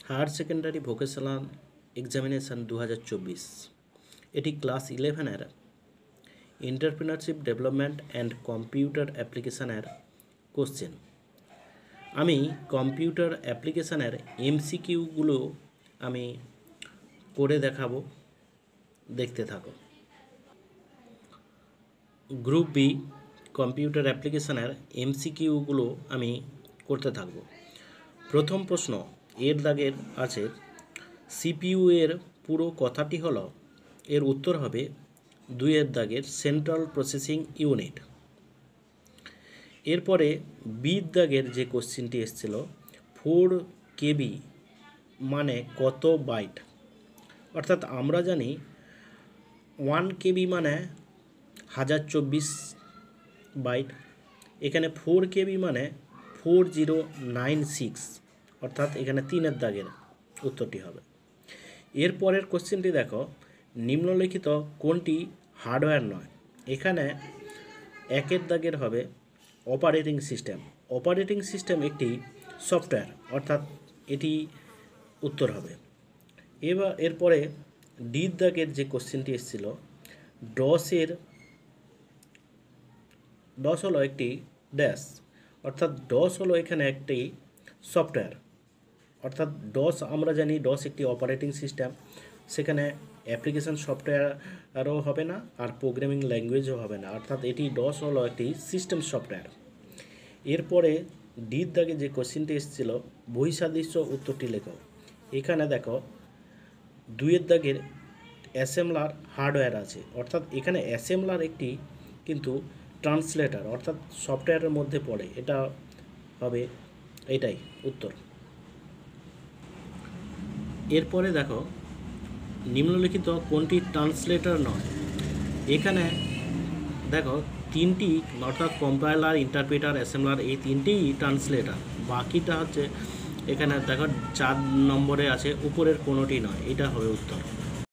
Higher secondary vocational examination 2024 এটি class 11-এর entrepreneurship development and computer অ্যাপ্লিকেশানের কোশ্চেন। আমি কম্পিউটার অ্যাপ্লিকেশানের এমসিকিউগুলো আমি করে দেখাবো, দেখতে থাকো। গ্রুপ বি কম্পিউটার অ্যাপ্লিকেশানের এমসিকিউগুলো আমি করতে থাকবো। প্রথম প্রশ্ন এর দাগের আছে, সিপিইউ এর পুরো কথাটি হলো, এর উত্তর হবে 2-এর দাগের সেন্ট্রাল প্রসেসিং ইউনিট। এরপরে বির দাগের যে কোশ্চেনটি এসেছিল, 4 KB মানে কত বাইট, অর্থাৎ আমরা জানি 1 KB মানে 1024 বাইট, এখানে 4 KB মানে 4096, অর্থাৎ এখানে 3-এর দাগের উত্তরটি হবে। এরপরের কোশ্চেনটি দেখো, নিম্নলিখিত কোনটি হার্ডওয়্যার নয়। এখানে 1-এর দাগের হবে অপারেটিং সিস্টেম। অপারেটিং সিস্টেম একটি সফটওয়্যার, অর্থাৎ এটি উত্তর হবে। এরপরে ডির দাগের যে কোশ্চেনটি এসেছিল, ডস হলো একটি ড্যাশ, অর্থাৎ ডস হলো এখানে একটি সফটওয়্যার, অর্থাৎ ডস আমরা জানি ডস একটি অপারেটিং সিস্টেম, সেখানে অ্যাপ্লিকেশান সফটওয়্যারও হবে না আর প্রোগ্রামিং ল্যাঙ্গুয়েজও হবে না, অর্থাৎ এটি ডস হলো একটি সিস্টেম সফটওয়্যার। এরপরে ডির দাগে যে কোশ্চেনটি এসেছিল, বহিঃসাদৃশ্য উত্তরটি লেখো। এখানে দেখো 2-এর দাগের অ্যাসেম্বলার হার্ডওয়্যার আছে, অর্থাৎ এখানে অ্যাসেম্বলার একটি কিন্তু ট্রান্সলেটর, অর্থাৎ সফটওয়্যারের মধ্যে পড়ে, এটা হবে এটাই উত্তর। এরপরে দেখো, নিম্নলিখিত কোনটি ট্রান্সলেটর নয়। এখানে দেখো 3টি, অর্থাৎ কম্পাইলার, ইন্টারপ্রেটার, অ্যাসেম্বলার, এই 3টিই ট্রান্সলেটর, বাকিটা হচ্ছে এখানে দেখো 4 নম্বরে আছে, উপরের কোনোটি নয়, এটা হবে উত্তর।